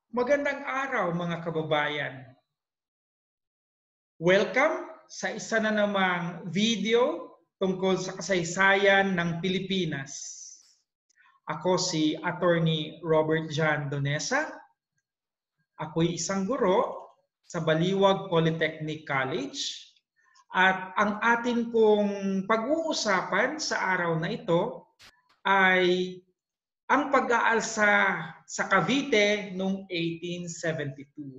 Magandang araw mga kababayan. Welcome sa isa na namang video tungkol sa kasaysayan ng Pilipinas. Ako si Attorney Robert John Donesa. Ako'y isang guro sa Baliwag Polytechnic College at ang atin pong pag-uusapan sa araw na ito ay ang pag-aalsa sa Cavite noong 1872.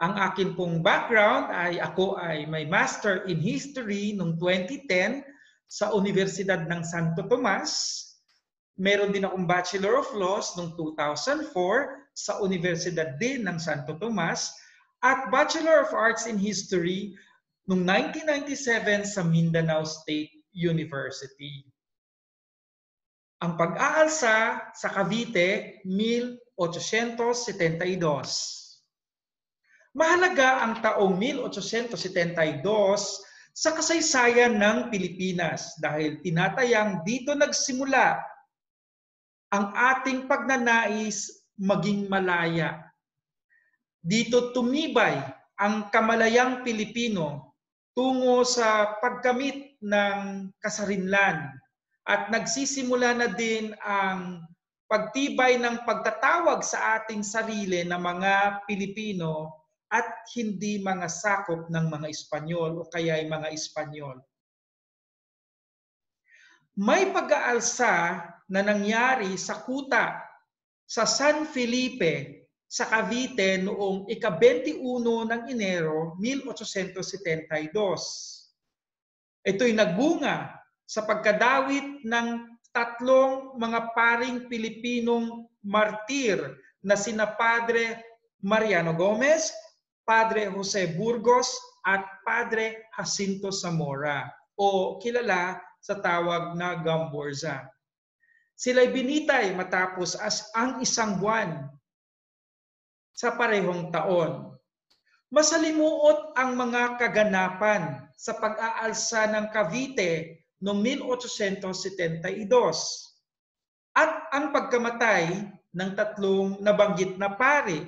Ang akin pong background ay ako ay may Master in History noong 2010 sa Universidad ng Santo Tomas. Meron din akong Bachelor of Laws noong 2004 sa Universidad din ng Santo Tomas at Bachelor of Arts in History noong 1997 sa Mindanao State University. Ang pag-aalsa sa Cavite, 1872. Mahalaga ang taong 1872 sa kasaysayan ng Pilipinas dahil tinatayang dito nagsimula ang ating pagnanais maging malaya. Dito tumibay ang kamalayang Pilipino tungo sa pagkamit ng kasarinlan. At nagsisimula na din ang pagtibay ng pagtatawag sa ating sarili na mga Pilipino at hindi mga sakop ng mga Espanyol o kaya ay mga Espanyol. May pag-aalsa na nangyari sa kuta sa San Felipe sa Cavite noong ika-21 ng Enero 1872. Ito'y nagbunga sa pagkadawit ng tatlong mga paring Pilipinong martir na sina Padre Mariano Gomez, Padre Jose Burgos at Padre Jacinto Zamora o kilala sa tawag na Gamborza. Sila'y binitay matapos ang isang buwan sa parehong taon. Masalimuot ang mga kaganapan sa pag-aalsa ng Cavite noong 1872 at ang pagkamatay ng tatlong nabanggit na pari.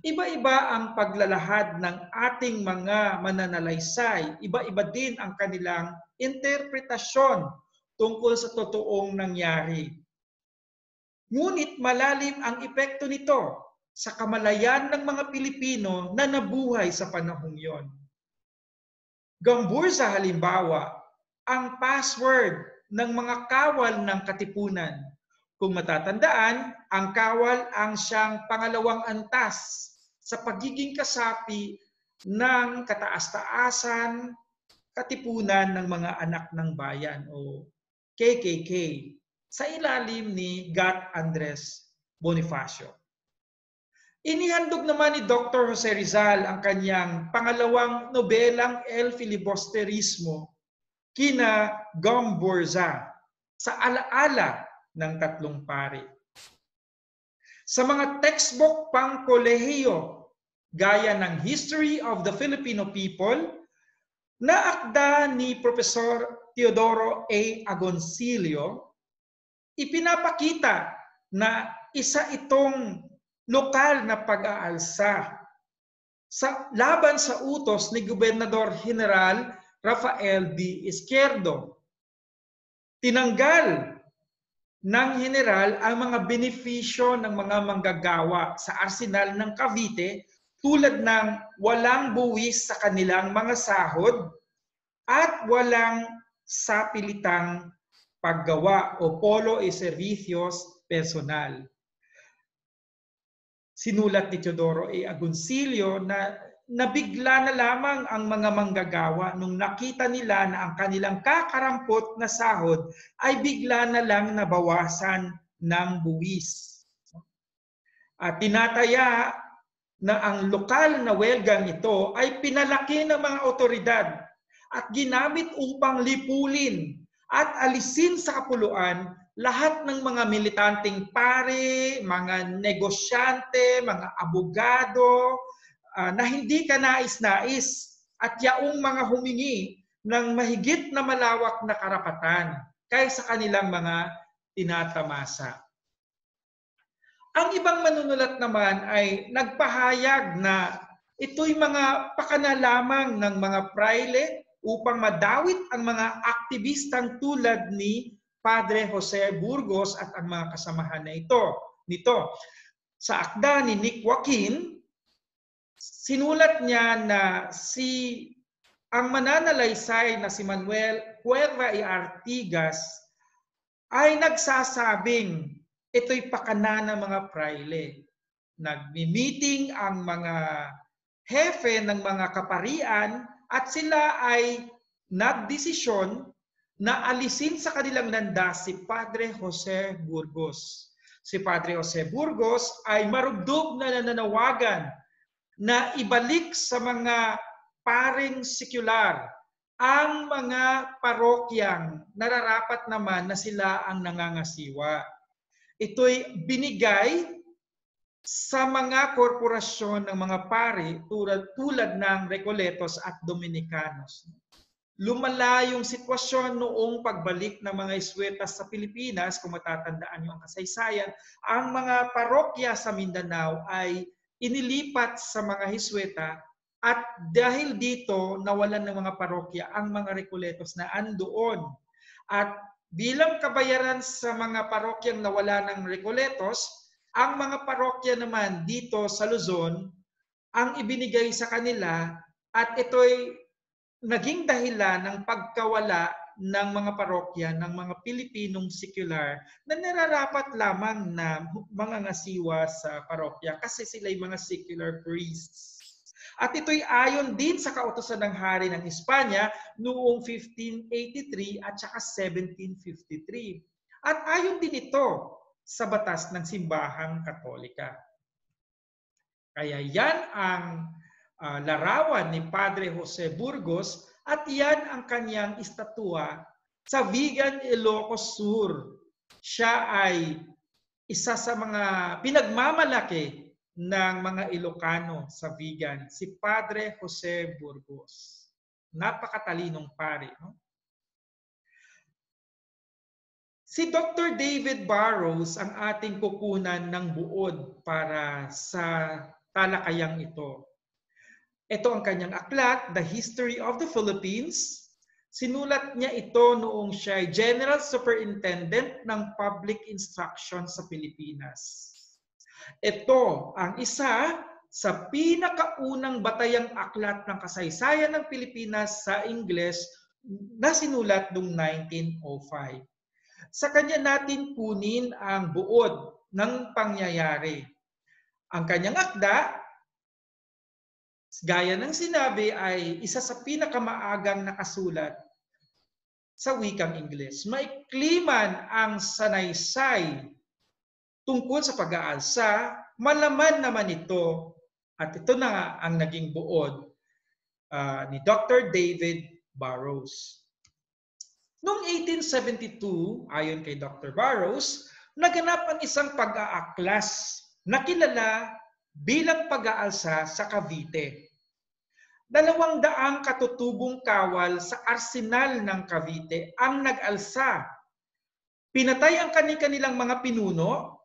Iba-iba ang paglalahad ng ating mga mananalaysay. Iba-iba din ang kanilang interpretasyon tungkol sa totoong nangyari. Ngunit malalim ang epekto nito sa kamalayan ng mga Pilipino na nabuhay sa panahong yon. Gamburza halimbawa, ang password ng mga kawal ng katipunan. Kung matatandaan, ang kawal ang siyang pangalawang antas sa pagiging kasapi ng kataas-taasan katipunan ng mga anak ng bayan o KKK sa ilalim ni Gat Andres Bonifacio. Inihandog naman ni Dr. Jose Rizal ang kanyang pangalawang nobelang El Filibusterismo kina Gamborza sa alaala ng tatlong pari. Sa mga textbook pang kolehiyo, gaya ng History of the Filipino People, naakda ni Professor Teodoro A. Agoncillo, ipinapakita na isa itong lokal na pag-aalsa laban sa utos ni Gobernador General Rafael D. Izquierdo. Tinanggal ng general ang mga benepisyo ng mga manggagawa sa arsenal ng Cavite tulad ng walang buwis sa kanilang mga sahod at walang sapilitang paggawa o polo e servicios personal. Sinulat ni Teodoro A. Agoncillo na nabigla na lamang ang mga manggagawa nung nakita nila na ang kanilang kakarampot na sahod ay bigla na lang nabawasan ng buwis. At tinataya na ang lokal na welgang ito ay pinalaki ng mga otoridad at ginamit upang lipulin at alisin sa kapuluan lahat ng mga militanteng pare, mga negosyante, mga abogado na hindi kanais-nais at yaong mga humingi ng mahigit na malawak na karapatan kaysa kanilang mga tinatamasa. Ang ibang manunulat naman ay nagpahayag na ito'y mga pakana lamang ng mga praile upang madawit ang mga aktivistang tulad ni Padre Jose Burgos at ang mga kasamahan na nito. Sa akda ni Nick Joaquin, sinulat niya na ang mananalaysay na si Manuel Cuerva y Artigas ay nagsasabing ito'y pakana ng mga praile. Nagmi-meeting ang mga hepe ng mga kaparian at sila ay nagdesisyon na alisin sa kanilang landas si Padre Jose Burgos. Si Padre Jose Burgos ay marubdob na nananawagan na ibalik sa mga paring sekular ang mga parokyang nararapat naman na sila ang nangangasiwa. Ito'y binigay sa mga korporasyon ng mga pari tulad ng Recoletos at Dominicanos. Lumala yung sitwasyon noong pagbalik ng mga Iswetas sa Pilipinas, kung matatandaan niyo ang kasaysayan, ang mga parokya sa Mindanao ay inilipat sa mga Hisweta at dahil dito nawalan ng mga parokya ang mga Recoletos na andoon. At bilang kabayaran sa mga parokyang nawala ng Recoletos, ang mga parokya naman dito sa Luzon ang ibinigay sa kanila at ito'y naging dahilan ng pagkawala ng mga parokya ng mga Pilipinong sekular na nararapat lamang na mga ngasiwa sa parokya kasi sila'y mga secular priests. At ito'y ayon din sa kautusan ng hari ng Espanya noong 1583 at saka 1753. At ayon din ito sa batas ng Simbahang Katolika. Kaya yan ang larawan ni Padre Jose Burgos at yan ang kanyang estatwa sa Vigan, Ilocos Sur. Siya ay isa sa mga pinagmamalaki ng mga Ilocano sa Vigan, si Padre Jose Burgos. Napakatalinong pari. No? Si Dr. David Barrows ang ating kukunan ng buod para sa talakayang ito. Ito ang kanyang aklat, The History of the Philippines. Sinulat niya ito noong siya ay General Superintendent ng Public Instruction sa Pilipinas. Ito ang isa sa pinakaunang batayang aklat ng kasaysayan ng Pilipinas sa Ingles na sinulat noong 1905. Sa kanya natin kunin ang buod ng pangyayari. Ang kanyang akda, gaya ng sinabi, ay isa sa pinakamaagang nakasulat sa wikang Ingles. Maikli man ang sanaysay tungkol sa pag-aalsa, malaman naman ito, at ito na nga ang naging buod ni Dr. David Barrows. Noong 1872, ayon kay Dr. Barrows, naganap ang isang pag-aaklas na kilala bilang pag-aalsa sa Cavite. 200 katutubong kawal sa arsenal ng Cavite ang nag-alsa. Pinatay ang kanilang mga pinuno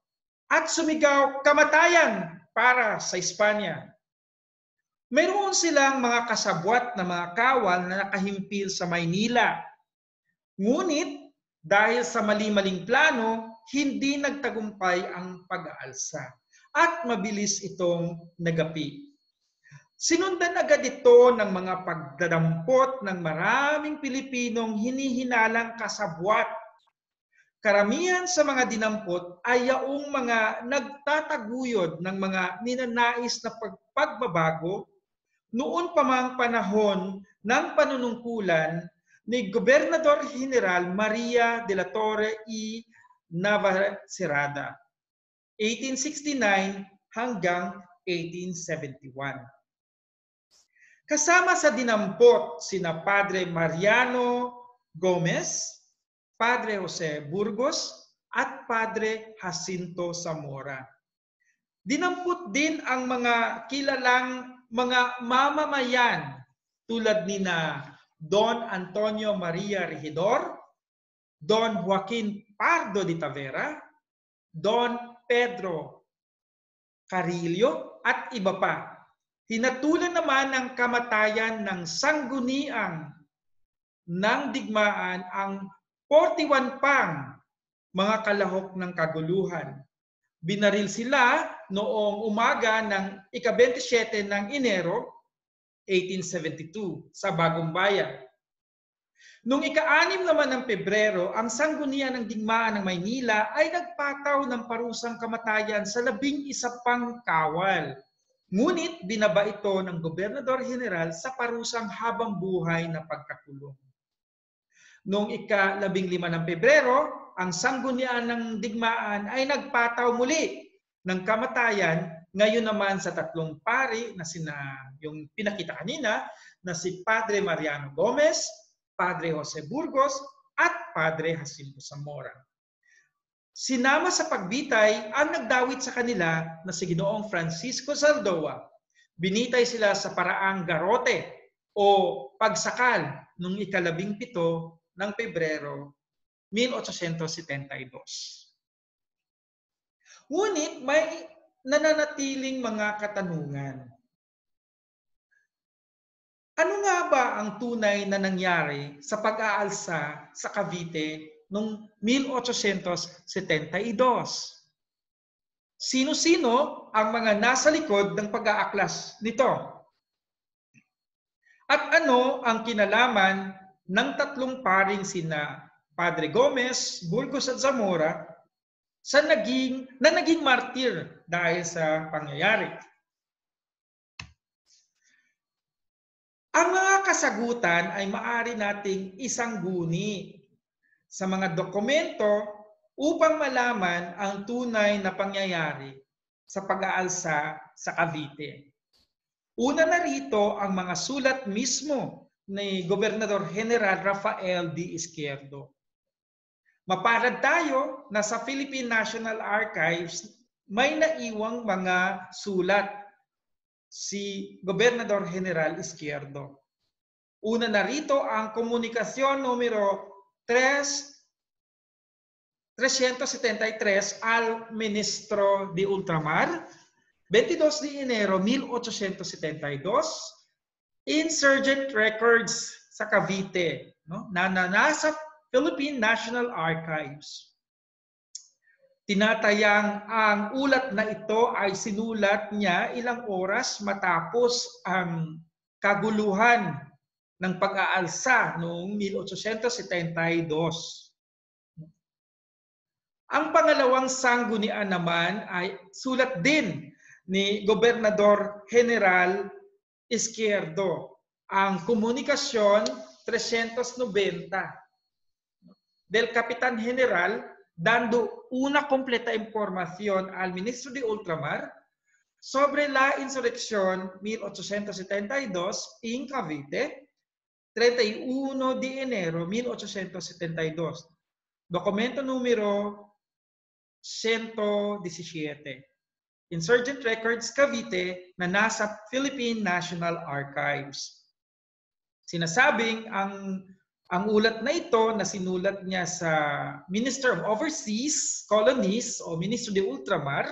at sumigaw kamatayan para sa Espanya. Mayroon silang mga kasabwat na mga kawal na nakahimpil sa Maynila. Ngunit dahil sa mali-maling plano, hindi nagtagumpay ang pag-aalsa at mabilis itong nagapi. Sinundan agad ito ng mga pagdadampot ng maraming Pilipinong hinihinalang kasabwat. Karamihan sa mga dinampot ay yaong mga nagtataguyod ng mga ninanais na pagbabago noon pa mang panahon ng panunungkulan ni Gobernador General Maria de la Torre y Navacerrada, 1869 hanggang 1871. Kasama sa dinampot sina Padre Mariano Gomez, Padre Jose Burgos, at Padre Jacinto Zamora. Dinampot din ang mga kilalang mga mamamayan tulad nina Don Antonio Maria Regidor, Don Joaquin Pardo de Tavera, Don Pedro Carillo at iba pa. Hinatulan naman ng kamatayan ng sangguniang ng digmaan ang 41 pang mga kalahok ng kaguluhan. Binaril sila noong umaga ng ika-27 ng Enero 1872 sa Bagong Bayan. Noong ika-6 naman ng Pebrero, ang sanggunian ng digmaan ng Maynila ay nagpataw ng parusang kamatayan sa 11 pang kawal. Ngunit binaba ito ng Gobernador General sa parusang habang buhay na pagkakulong. Noong ika-15 ng Pebrero, ang sanggunian ng digmaan ay nagpataw muli ng kamatayan, ngayon naman sa 3 pari na yung pinakita kanina na si Padre Mariano Gomez, Padre Jose Burgos at Padre Jacinto Zamora. Sinama sa pagbitay ang nagdawit sa kanila na si Ginoong Francisco Zaldoa. Binitay sila sa paraang garote o pagsakal noong ika-17 ng Pebrero 1872. Ngunit may nananatiling mga katanungan. Ano nga ba ang tunay na nangyari sa pag-aalsa sa Cavite noong 1872? Sino-sino ang mga nasa likod ng pag-aaklas nito? At ano ang kinalaman ng 3 paring sina Padre Gomez, Burgos at Zamora na naging martir dahil sa pangyayari? Ang mga kasagutan ay maaari nating isangguni sa mga dokumento upang malaman ang tunay na pangyayari sa pag-aalsa sa Cavite. Una na rito ang mga sulat mismo ni Gobernador General Rafael D. Izquierdo. Mapalad tayo na sa Philippine National Archives may naiwang mga sulat si Gobernador General Izquierdo. Una na rito ang komunikasyon numero 373 al Ministro de Ultramar, 22 de Enero 1872, Insurgent Records sa Cavite, no? na nasa Philippine National Archives. Tinatayang ang ulat na ito ay sinulat niya ilang oras matapos ang kaguluhan ng pag-aalsa noong 1872. Ang pangalawang sanggunian naman ay sulat din ni Gobernador General Izquierdo, ang Komunikasyon 390 del Capitan General dando una completa información al ministro de Ultramar sobre la insurrección 1872 en Cavite, 31 de enero 1872. Documento número 117. Insurgent Records Cavite na nasa Philippine National Archives. Sinasabing ang ulat na ito na sinulat niya sa Minister of Overseas Colonies o Ministro de Ultramar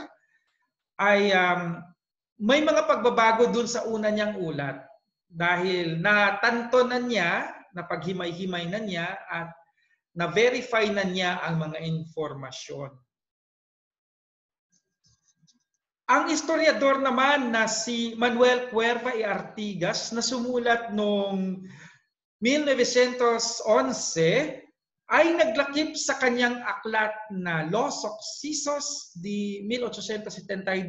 ay may mga pagbabago dun sa una niyang ulat dahil natanto na niya, napaghimay-himay na niya at na-verify na niya ang mga informasyon. Ang historiador naman na si Manuel Cuerva y Artigas na sumulat noong 1911 ay naglakip sa kanyang aklat na Los Occisos de 1872,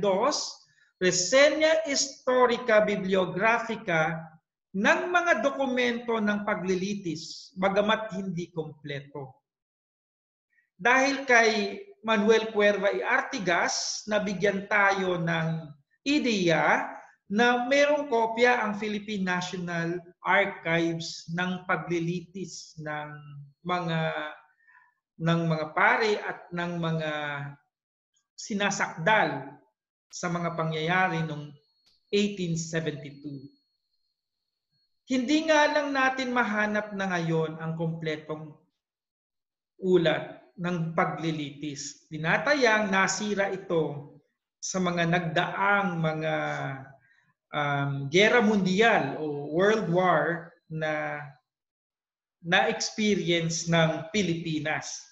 Reseña Histórica Bibliográfica ng mga dokumento ng paglilitis, bagamat hindi kompleto. Dahil kay Manuel Cuerva y Artigas, nabigyan tayo ng ideya na mayroong kopya ang Philippine National Archives ng paglilitis ng mga pare at ng mga sinasakdal sa mga pangyayari noong 1872. Hindi nga lang natin mahanap na ngayon ang kompletong ulat ng paglilitis. Tinatayang nasira ito sa mga nagdaang mga gera mundial o world war na na-experience ng Pilipinas.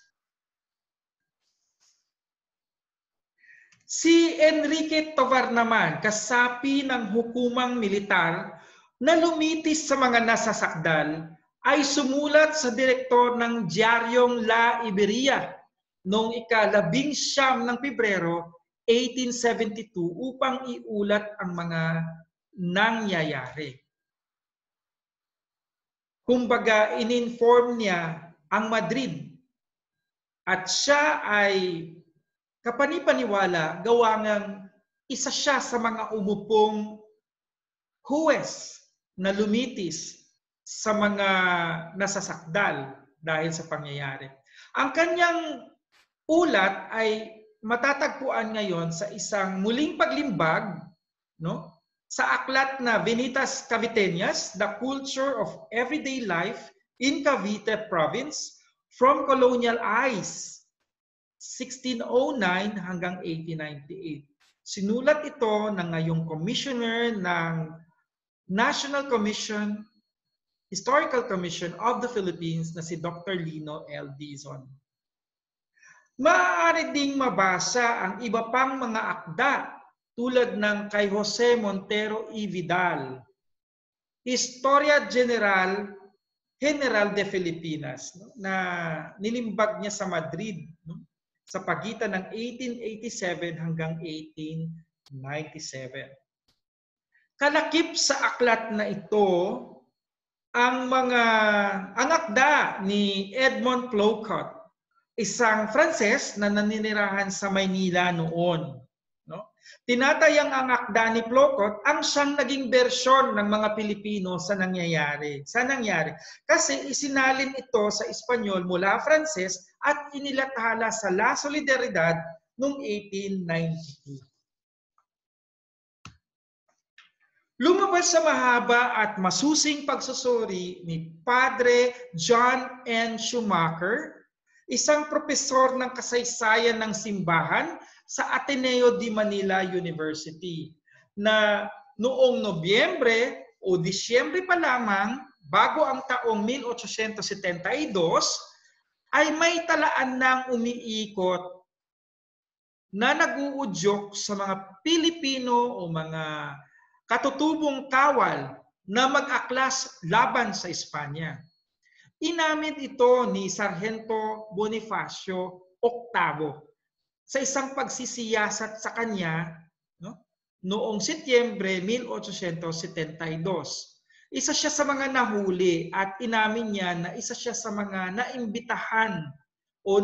Si Enrique Tovar naman, kasapi ng hukumang militar na lumitis sa mga nasasakdal, ay sumulat sa direktor ng Diaryong La Iberia noong ika-19 ng Pebrero 1872 upang iulat ang mga nangyayari. Kumbaga, in-inform niya ang Madrid at siya ay kapanipaniwala gawa ngang isa siya sa mga umupong huwes na lumitis sa mga nasasakdal dahil sa pangyayari. Ang kanyang ulat ay matatagpuan ngayon sa isang muling paglimbag, no, sa aklat na Venitas Caviteñas, The Culture of Everyday Life in Cavite Province from Colonial Eyes, 1609 hanggang 1898. Sinulat ito ng ngayong commissioner ng National Commission, Historical Commission of the Philippines na si Dr. Lino L. Dizon. Maaari ding mabasa ang iba pang mga akda tulad ng kay Jose Montero y Vidal, Historia General de Filipinas, na nilimbag niya sa Madrid, sa pagitan ng 1887 hanggang 1897. Kalakip sa aklat na ito ang akda ni Edmond Ploucot, isang Franses na naninirahan sa Maynila noon. No? Tinatayang ang akda ni Ploucot ang siyang naging bersyon ng mga Pilipino sa nangyayari. Kasi isinalin ito sa Espanyol mula Franses at inilathala sa La Solidaridad noong 1892. Lumabas sa mahaba at masusing pagsusuri ni Padre John N. Schumacher, isang propesor ng kasaysayan ng simbahan sa Ateneo de Manila University, na noong Nobyembre o Disyembre pa lamang, bago ang taong 1872, ay may talaan ng umiikot na nag-uudyok sa mga Pilipino o mga katutubong kawal na mag-aklas laban sa Espanya. Inamin ito ni Sargento Bonifacio Octavo sa isang pagsisiyasat sa kanya, no, noong Setyembre 1872. Isa siya sa mga nahuli at inamin niya na isa siya sa mga naimbitahan o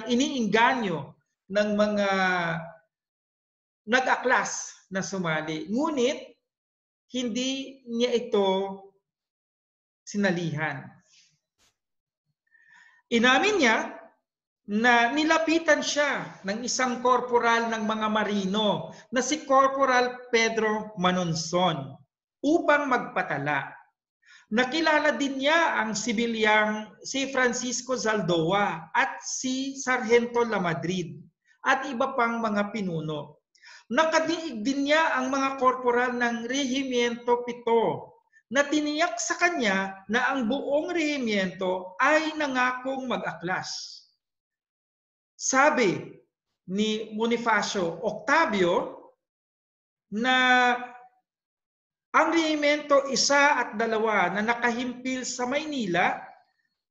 iniinganyo ng mga nag-aklas na sumali. Ngunit, hindi niya ito sinalihan. Inamin niya na nilapitan siya ng isang korporal ng mga marino na si Corporal Pedro Manonson upang magpatala. Nakilala din niya ang sibilyang si Francisco Zaldoa at si Sargento Lamadrid at iba pang mga pinuno. Nakadiig din niya ang mga korporal ng Rehimiento 7 na tiniyak sa kanya na ang buong rehimiento ay nangakong mag-aklas. Sabi ni Bonifacio Octavio na ang rehimiento 1 at 2 na nakahimpil sa Maynila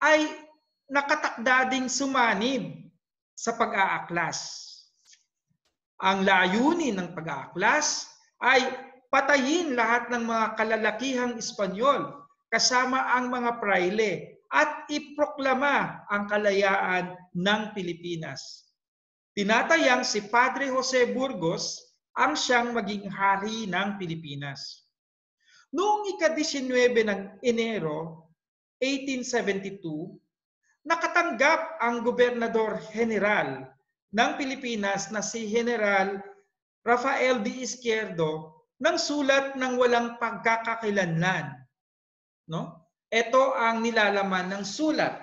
ay nakatakda ding sumanib sa pag-aaklas. Ang layunin ng pag-aaklas ay patayin lahat ng mga kalalakihang Espanyol kasama ang mga praile at iproklama ang kalayaan ng Pilipinas. Tinatayang si Padre Jose Burgos ang siyang maging hari ng Pilipinas. Noong ika-19 ng Enero 1872, nakatanggap ang Gobernador General ng Pilipinas na si General Rafael D. Izquierdo ng sulat ng walang pagkakakilanlan. No? Ito ang nilalaman ng sulat.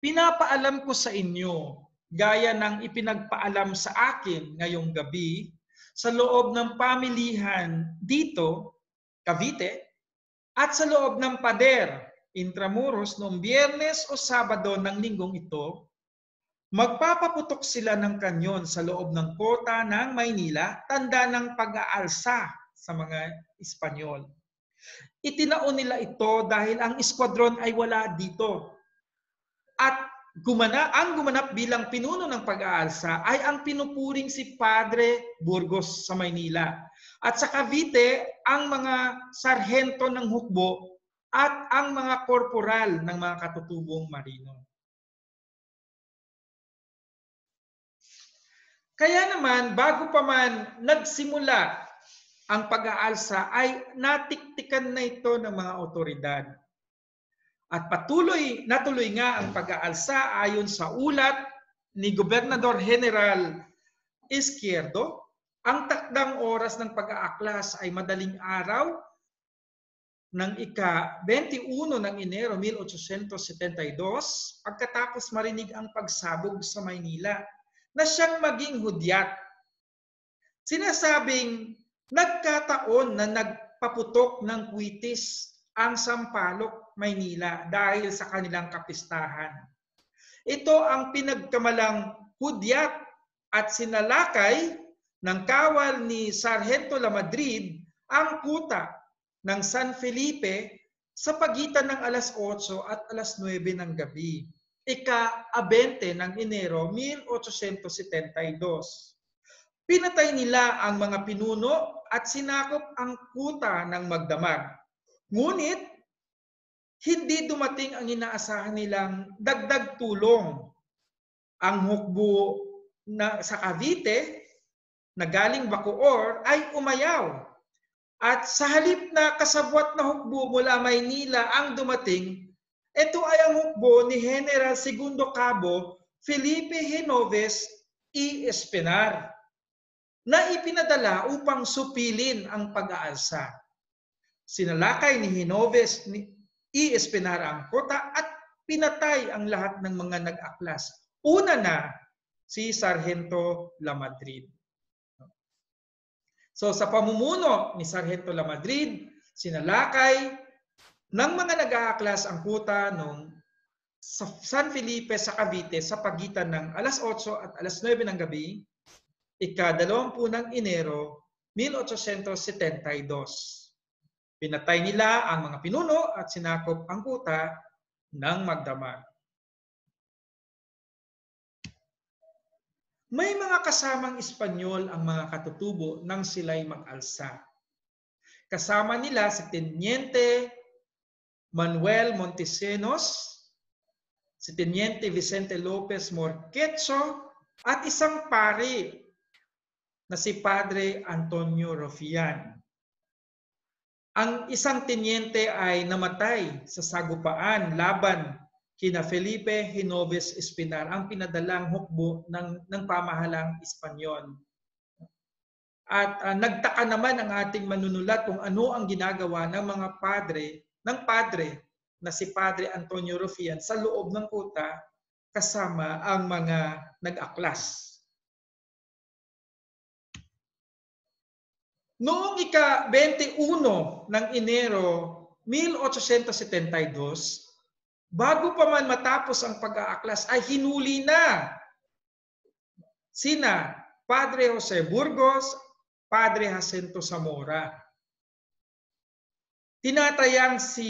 Pinapaalam ko sa inyo gaya ng ipinagpaalam sa akin ngayong gabi sa loob ng pamilihan dito, Cavite, at sa loob ng pader, Intramuros, noong Biyernes o Sabado ng linggong ito, magpapaputok sila ng kanyon sa loob ng kota ng Maynila, tanda ng pag-aalsa sa mga Espanyol. Itinaon nila ito dahil ang eskwadron ay wala dito. At ang gumanap bilang pinuno ng pag-aalsa ay ang pinupuring si Padre Burgos sa Maynila. At sa Cavite, ang mga sarhento ng hukbo at ang mga korporal ng mga katutubong marino. Kaya naman, bago pa man nagsimula ang pag-aalsa, ay natiktikan na ito ng mga otoridad. At natuloy nga ang pag-aalsa ayon sa ulat ni Gobernador General Izquierdo. Ang takdang oras ng pag-aaklas ay madaling araw ng ika-21 ng Enero 1872, pagkatapos marinig ang pagsabog sa Maynila na siyang maging hudyat. Sinasabing nagkataon na nagpaputok ng kwitis ang Sampaloc, Maynila dahil sa kanilang kapistahan. Ito ang pinagkamalang hudyat at sinalakay ng kawal ni Sargento Lamadrid ang kuta ng San Felipe sa pagitan ng alas 8 at alas 9 ng gabi. Ika-20 ng Enero 1872. Pinatay nila ang mga pinuno at sinakop ang kuta ng magdamag. Ngunit, hindi dumating ang inaasahan nilang dagdag tulong. Ang hukbo sa Cavite na galing Bacoor ay umayaw. At sa halip na kasabwat na hukbo mula Maynila ang dumating, ito ay ang hukbo ni General Segundo Cabo Felipe Genoves y Espinar na ipinadala upang supilin ang pag-aalsa. Sinalakay ni Genoves y Espinar ang kota at pinatay ang lahat ng mga nag-aklas. Una na si Sargento Lamadrid. So sa pamumuno ni Sargento Lamadrid, sinalakay ng mga nag-aaklas ang kuta nung sa San Felipe sa Cavite sa pagitan ng alas 8 at alas 9 ng gabi, ika-20 ng Enero 1872. Pinatay nila ang mga pinuno at sinakop ang kuta ng magdamag. May mga kasamang Espanyol ang mga katutubo nang sila'y mag-alsa. Kasama nila si Teniente Manuel Montesinos, si Teniente Vicente Lopez Morquecho, at isang pari na si Padre Antonio Rufián. Ang isang teniente ay namatay sa sagupaan laban kina Felipe Genoves Espinar, ang pinadalang hukbo ng pamahalang Espanyol. At nagtaka naman ang ating manunulat kung ano ang ginagawa ng mga padre na si Padre Antonio Rufián sa loob ng kuta kasama ang mga nag-aklas. Noong ika-21 ng Enero 1872, bago pa man matapos ang pag-aaklas ay hinuli na sina Padre Jose Burgos, Padre Jacinto Zamora. Tinatayang si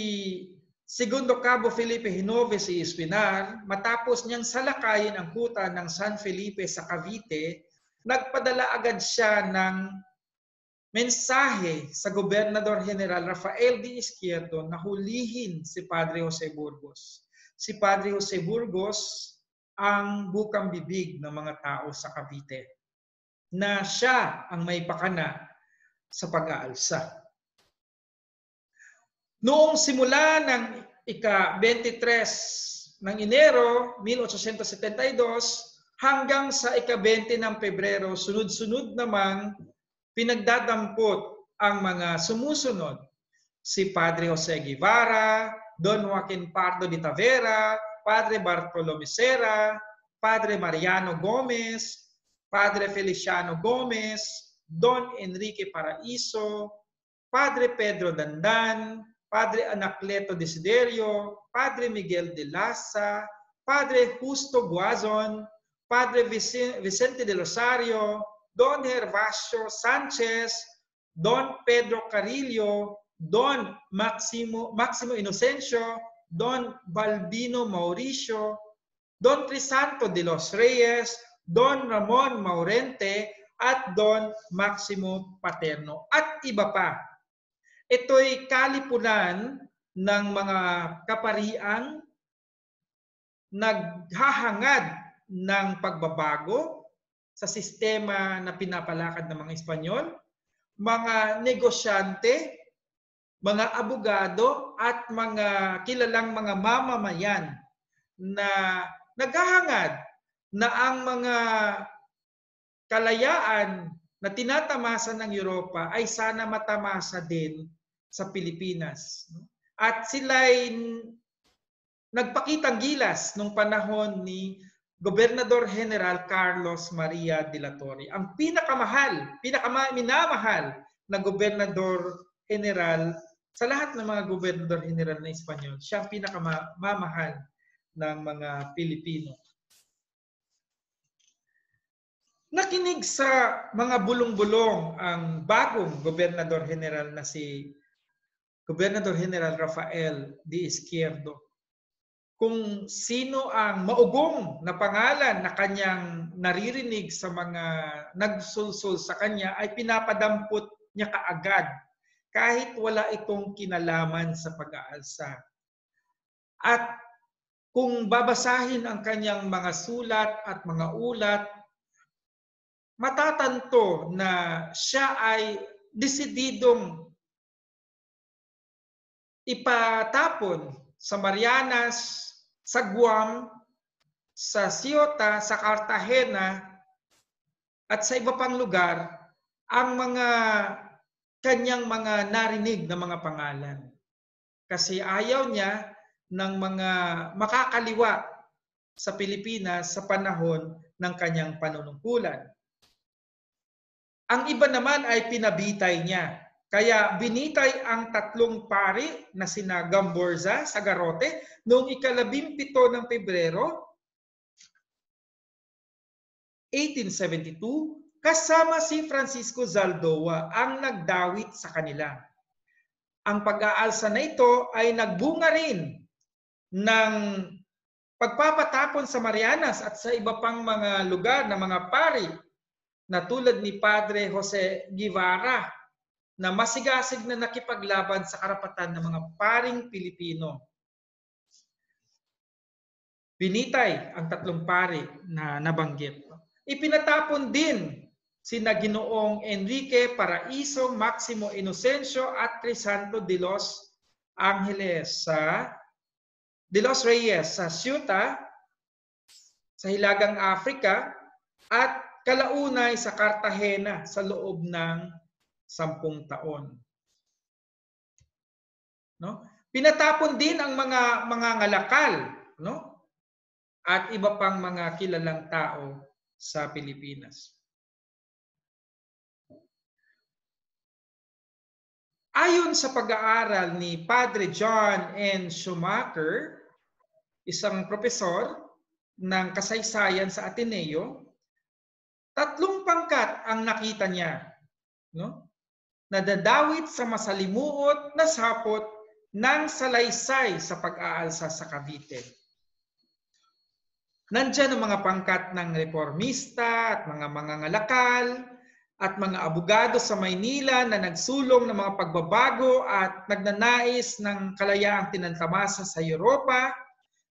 Segundo Cabo Felipe Genoves y Espinar, matapos niyang salakayin ang kuta ng San Felipe sa Cavite, nagpadala agad siya ng mensahe sa Gobernador General Rafael D. Izquierdo na hulihin si Padre Jose Burgos. Si Padre Jose Burgos ang bukang bibig ng mga tao sa Cavite, na siya ang may pakana sa pag-aalsa. Noong simula ng ika-23 ng Enero 1872 hanggang sa ika-20 ng Pebrero, sunod-sunod namang pinagdadampot ang mga sumusunod. Si Padre Jose Guevara, Don Joaquin Pardo de Tavera, Padre Bartolome Serra, Padre Mariano Gomez, Padre Feliciano Gomez, Don Enrique Paraiso, Padre Pedro Dandan, Padre Anacleto Desiderio, Padre Miguel de Lasa, Padre Justo Guazon, Padre Vicente de Rosario, Don Gervasio Sanchez, Don Pedro Carillo, Don Maximo Inocencio, Don Balbino Mauricio, Don Crisanto de los Reyes, Don Ramon Maurente, at Don Maximo Paterno, at iba pa. Ito'y kalipunan ng mga kapariang naghahangad ng pagbabago sa sistema na pinapalakad ng mga Espanyol, mga negosyante, mga abogado at mga kilalang mga mamamayan na naghahangad na ang mga kalayaan na tinatamasa ng Europa ay sana matamasa din sa Pilipinas. At sila'y nagpakitang gilas nung panahon ni Gobernador General Carlos Maria de la Torre. Ang minamahal na Gobernador General sa lahat ng mga Gobernador General na Espanyol. Siya ang pinakamamahal ng mga Pilipino. Nakinig sa mga bulong-bulong ang bagong Gobernador General na si Gobernador General Rafael D. Izquierdo. Kung sino ang maugong na pangalan na kanyang naririnig sa mga nagsulsul sa kanya ay pinapadampot niya kaagad kahit wala itong kinalaman sa pag-aalsa. At kung babasahin ang kanyang mga sulat at mga ulat, matatanto na siya ay desididong ipatapon sa Marianas, sa Guam, sa Ceuta, sa Cartagena, at sa iba pang lugar, ang mga kanyang mga narinig na mga pangalan. Kasi ayaw niya ng mga makakaliwa sa Pilipinas sa panahon ng kanyang panunungkulan. Ang iba naman ay pinabitay niya. Kaya binitay ang 3 pari na sina Gamborza sa Garote noong 17 ng Pebrero 1872 kasama si Francisco Zaldoa ang nagdawit sa kanila. Ang pag-aalsa na ito ay nagbunga rin ng pagpapatapon sa Marianas at sa iba pang mga lugar na mga pari na tulad ni Padre Jose Guevara na masigasig na nakipaglaban sa karapatan ng mga paring Pilipino. Binitay ang 3 pari na nabanggit. Ipinatapon din sina Ginoong Enrique Paraiso, Maximo Inocencio at Crisanto de los Reyes sa Ceuta, sa Hilagang Africa, at kalaunay sa Cartagena sa loob ng 10 taon. No? Pinatapon din ang mga ngalakal, no? At iba pang mga kilalang tao sa Pilipinas. Ayon sa pag-aaral ni Padre John N. Schumacher, isang profesor ng kasaysayan sa Ateneo, 3 pangkat ang nakita niya, no? Nadadawit sa masalimuot na sapot ng salaysay sa pag-aalsa sa Cavite. Nandiyan ang mga pangkat ng reformista at mga mangangalakal at mga abogado sa Maynila na nagsulong ng mga pagbabago at nagnanais ng kalayaang tinantamasa sa Europa.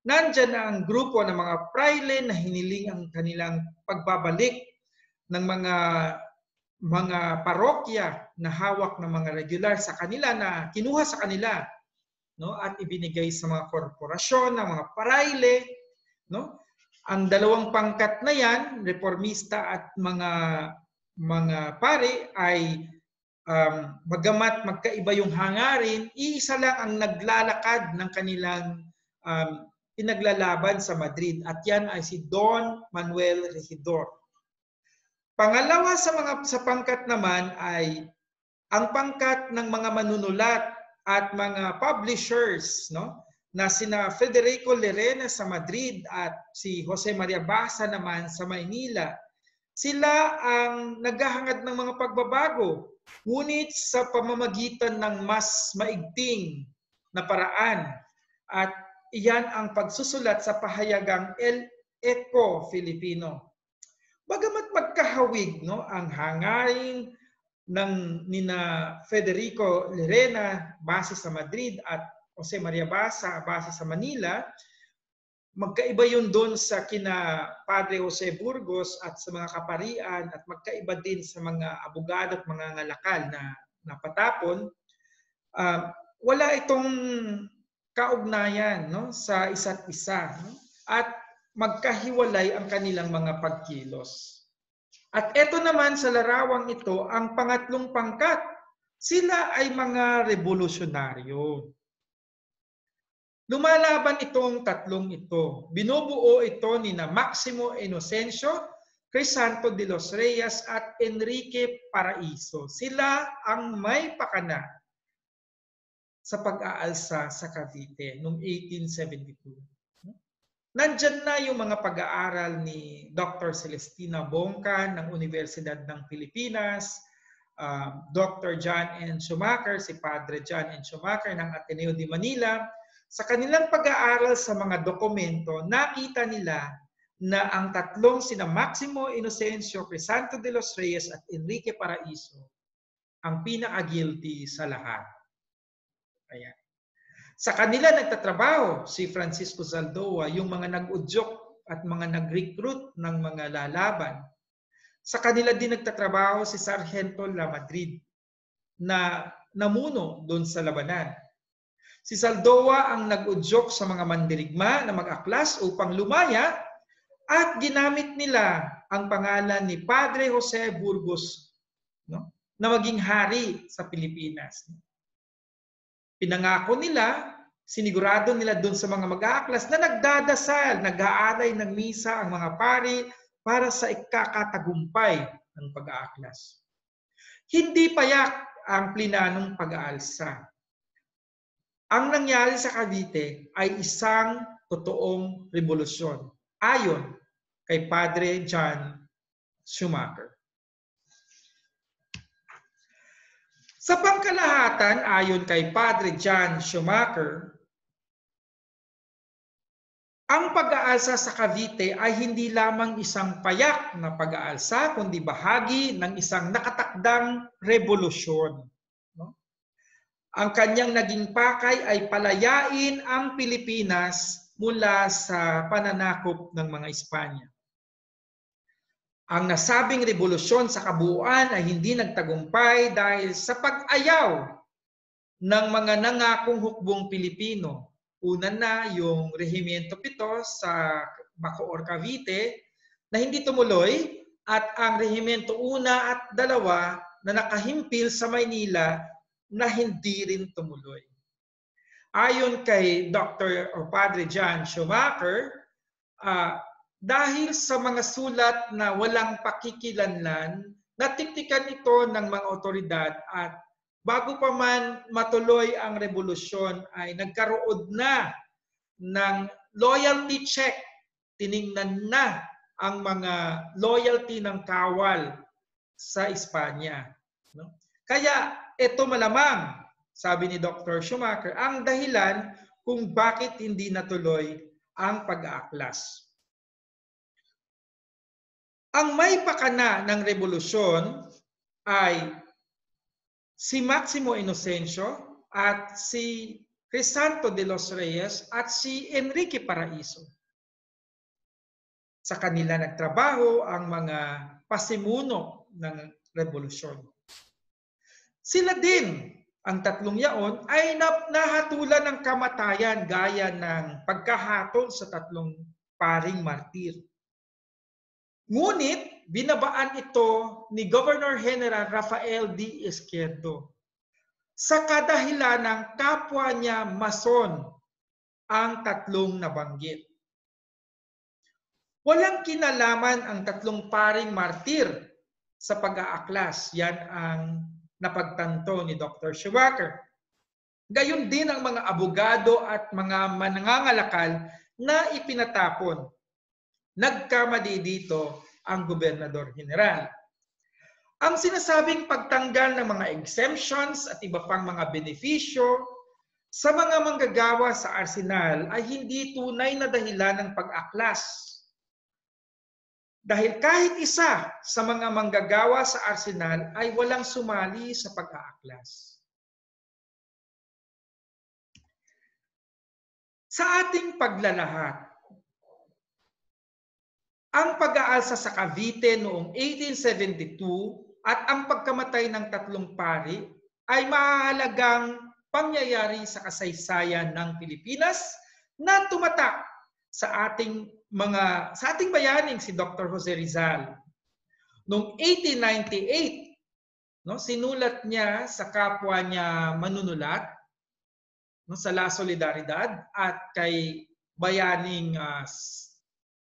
Nandiyan ang grupo ng mga praile na hiniling ang kanilang pagbabalik ng mga parokya na hawak ng mga regular sa kanila na kinuha sa kanila, no, at ibinigay sa mga korporasyon ng mga praile, no. Ang 2 pangkat na yan, reformista at mga pare ay bagamat magkaiba yung hangarin, iisa lang ang naglalakad ng kanilang ipinaglalaban sa Madrid at yan ay si Don Manuel Regidor. Pangalawa sa pangkat naman ay ang pangkat ng mga manunulat at mga publishers, no? Na sina Federico Lerena sa Madrid at si Jose Maria Basa naman sa Maynila. Sila ang naghahangad ng mga pagbabago, ngunit sa pamamagitan ng mas maigting na paraan. At iyan ang pagsusulat sa pahayagang El Eco Filipino. Bagamat magkahawig, no, ang hangarin ng nina Federico Lerena base sa Madrid at Jose Maria Basa base sa Manila, magkaiba yun doon sa kina Padre Jose Burgos at sa mga kaparian at magkaiba din sa mga abogado at mga ngalakal na napatapon. Wala itong kaugnayan, no, sa isa't isa, no? At magkahiwalay ang kanilang mga pagkilos. At ito naman sa larawang ito, ang pangatlong pangkat, sila ay mga revolusyonaryo. Lumalaban itong tatlong ito. Binubuo ito ni na Maximo Inocencio, Crisanto de los Reyes at Enrique Paraiso. Sila ang may pakana sa pag-aalsa sa Cavite noong 1872. Nandyan na yung mga pag-aaral ni Dr. Celestina Bongkan ng Universidad ng Pilipinas, Dr. John N. Schumacher, si Padre John N. Schumacher ng Ateneo de Manila. Sa kanilang pag-aaral sa mga dokumento, nakita nila na ang tatlong sina Maximo Inocencio, Crisanto de los Reyes at Enrique Paraiso ang pinaka-guilty sa lahat. Ayan. Sa kanila nagtatrabaho si Francisco Zaldoa, yung mga nag-udyok at mga nag-recruit ng mga lalaban. Sa kanila din nagtatrabaho si Sargento La Madrid na namuno doon sa labanan. Si Zaldoa ang nag-udyok sa mga mandirigma na mag-aklas upang lumaya at ginamit nila ang pangalan ni Padre Jose Burgos, no, na maging hari sa Pilipinas. Pinangako nila, sinigurado nila doon sa mga mag-aaklas na nagdadasal, nag-aalay ng misa ang mga pari para sa ikakatagumpay ng pag-aaklas. Hindi payak ang plinanong pag-aalsa. Ang nangyari sa Cavite ay isang totoong revolusyon, ayon kay Padre John Schumacher. Sa pangkalahatan, ayon kay Padre John Schumacher, ang pag-aalsa sa Cavite ay hindi lamang isang payak na pag-aalsa, kundi bahagi ng isang nakatakdang revolusyon. No? Ang kanyang naging pakay ay palayain ang Pilipinas mula sa pananakop ng mga Espanya. Ang nasabing revolusyon sa kabuuan ay hindi nagtagumpay dahil sa pag-ayaw ng mga nangakong hukbong Pilipino. Una na yung Rehimiento 7 sa Bacoor, Cavite na hindi tumuloy at ang Rehimiento 1 at 2 na nakahimpil sa Maynila na hindi rin tumuloy. Ayon kay Dr. o Padre John Schumacher, dahil sa mga sulat na walang pakikilanlan, natiktikan ito ng mga otoridad at bago pa man matuloy ang revolusyon ay nagkaroon na ng loyalty check. Tiningnan na ang mga loyalty ng kawal sa Espanya. No? Kaya ito malamang, sabi ni Dr. Schumacher, ang dahilan kung bakit hindi natuloy ang pag-aaklas. Ang may pakana ng revolusyon ay si Maximo Inocencio at si Crisanto de los Reyes at si Enrique Paraiso. Sa kanila nagtrabaho ang mga pasimuno ng revolusyon. Sila din, ang tatlong yaon, ay nahatulan ng kamatayan gaya ng pagkahatol sa tatlong paring martir. Ngunit, binabaan ito ni Governor General Rafael D. Izquierdo sa kadahilan ng kapwa niya Mason ang tatlong nabanggit. Walang kinalaman ang tatlong paring martir sa pag-aaklas. Yan ang napagtanto ni Dr. Schumacher. Gayon din ang mga abogado at mga manangangalakal na ipinatapon. Nagkamali dito ang Gobernador General. Ang sinasabing pagtanggal ng mga exemptions at iba pang mga benepisyo sa mga manggagawa sa arsenal ay hindi tunay na dahilan ng pag-aklas. Dahil kahit isa sa mga manggagawa sa arsenal ay walang sumali sa pag-aaklas. Sa ating paglalahad, ang pag-aalsa sa Cavite noong 1872 at ang pagkamatay ng tatlong pari ay mahalagang pangyayari sa kasaysayan ng Pilipinas na tumatak sa ating bayaning si Dr. Jose Rizal. Noong 1898, sinulat niya sa kapwa niya manunulat, sa La Solidaridad at kay bayaning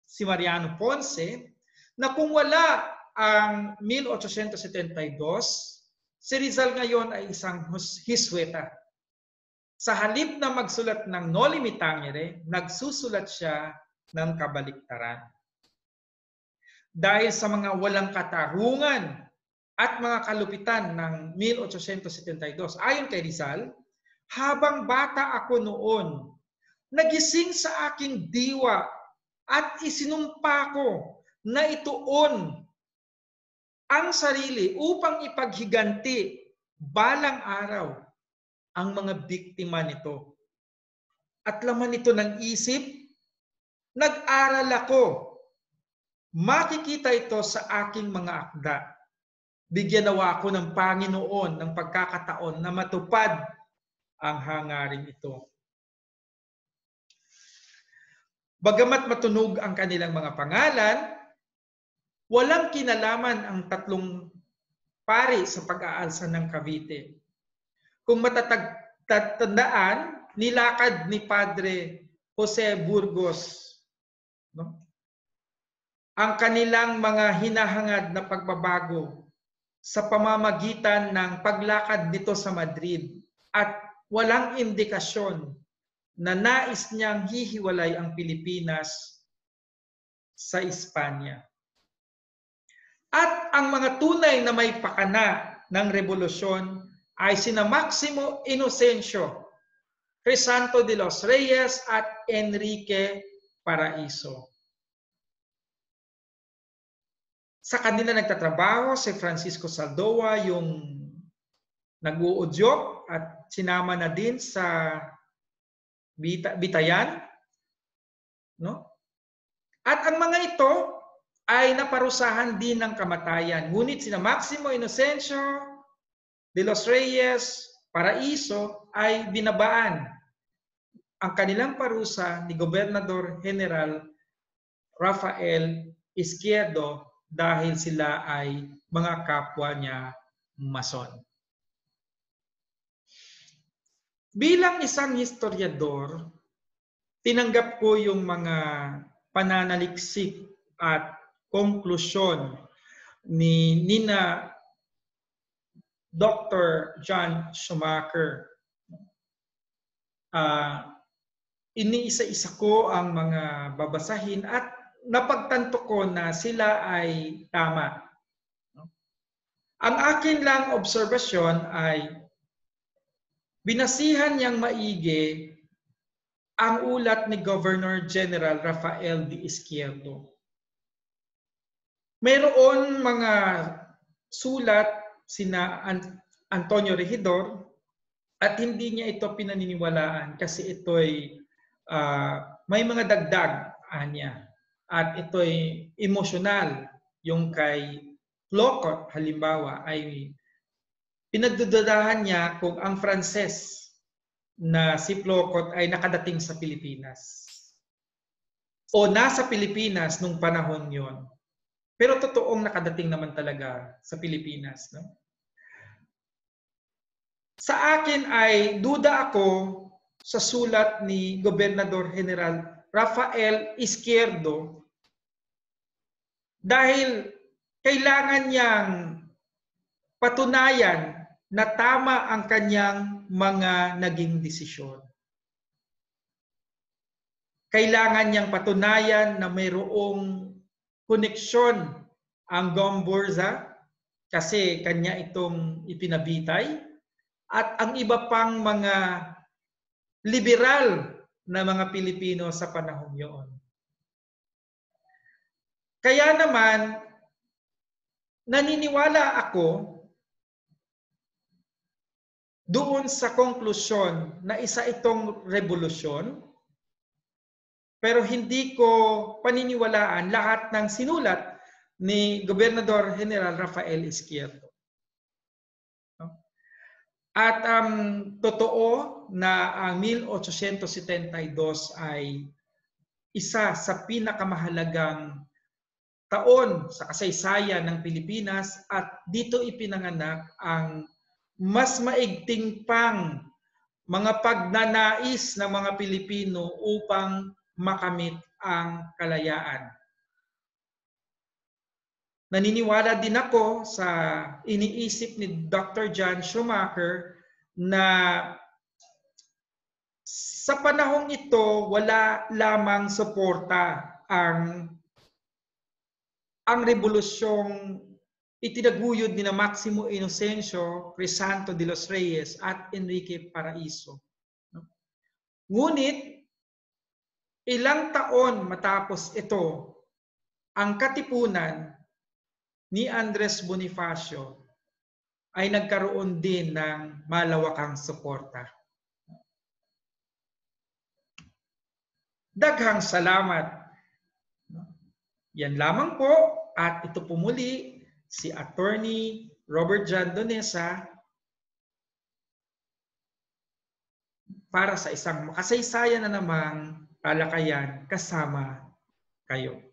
si Mariano Ponce, na kung wala ang 1872, si Rizal ngayon ay isang Hisweta. Sa halip na magsulat ng Noli Me Tangere, nagsusulat siya ng kabaliktaran. Dahil sa mga walang katarungan at mga kalupitan ng 1872, ayon kay Rizal, habang bata ako noon, nagising sa aking diwa at isinumpa ko na ituon ang sarili upang ipaghiganti balang araw ang mga biktima nito. At laman nito ng isip, nag-aral ako. Makikita ito sa aking mga akda. Bigyan nawa ako ng Panginoon ng pagkakataon na matupad ang hangaring ito. Bagamat matunog ang kanilang mga pangalan, walang kinalaman ang tatlong pari sa pag-aalsa ng Cavite. Kung matatandaan, nilakad ni Padre Jose Burgos ang kanilang mga hinahangad na pagbabago sa pamamagitan ng paglakad nito sa Madrid at walang indikasyon na nais niyang hihiwalay ang Pilipinas sa Espanya. At ang mga tunay na may pakana ng revolusyon ay sina Maximo Inocencio, Crisanto de los Reyes at Enrique Paraiso. Sa kanila nagtatrabaho si Francisco Saldoa, yung nag-uudyok at sinama na din sa Bitayan. At ang mga ito ay naparusahan din ng kamatayan. Ngunit sina Maximo Inocencio de los Reyes, Paraiso ay binabaan ang kanilang parusa ni Gobernador General Rafael Izquierdo dahil sila ay mga kapwa niya Mason. Bilang isang historiador, tinanggap ko yung mga pananaliksik at konklusyon ni Nina Dr. John Schumacher. Iniisa-isa ko ang mga babasahin at napagtanto ko na sila ay tama. Ang akin lang obserbasyon ay binasihan niyang maigi ang ulat ni Governor General Rafael D. Izquierdo. Mayroon mga sulat sina Antonio Regidor at hindi niya ito pinaniniwalaan kasi ito'y may mga dagdag niya at ito'y emosyonal. Yung kay Flocot halimbawa ay pinagdududahan niya kung ang Frances na si Flocot ay nakadating sa Pilipinas o nasa Pilipinas nung panahon yon. Pero totoong nakadating naman talaga sa Pilipinas. No? Sa akin ay duda ako sa sulat ni Gobernador General Rafael Izquierdo dahil kailangan niyang patunayan na tama ang kanyang mga naging desisyon. Kailangan niyang patunayan na mayroong koneksyon ang Gomburza kasi kanya itong ipinabitay at ang iba pang mga liberal na mga Pilipino sa panahong yun. Kaya naman, naniniwala ako doon sa konklusyon na isa itong revolusyon, pero hindi ko paniniwalaan lahat ng sinulat ni Gobernador General Rafael Izquierdo. At totoo na ang 1872 ay isa sa pinakamahalagang taon sa kasaysayan ng Pilipinas at dito ipinanganak ang mas maigting pang mga pagnanais ng mga Pilipino upang makamit ang kalayaan. Naniniwala din ako sa iniisip ni Dr. John Schumacher na sa panahong ito wala lamang suporta ang revolusyong itinaguyod ni Maximo Inocencio, Crisanto de los Reyes at Enrique Paraiso. Ngunit ilang taon matapos ito, ang katipunan ni Andres Bonifacio ay nagkaroon din ng malawakang suporta. Daghang salamat. Yan lamang po at ito po muli si Attorney Robert John Donesa para sa isang makasaysayan na namang talakayan kasama kayo.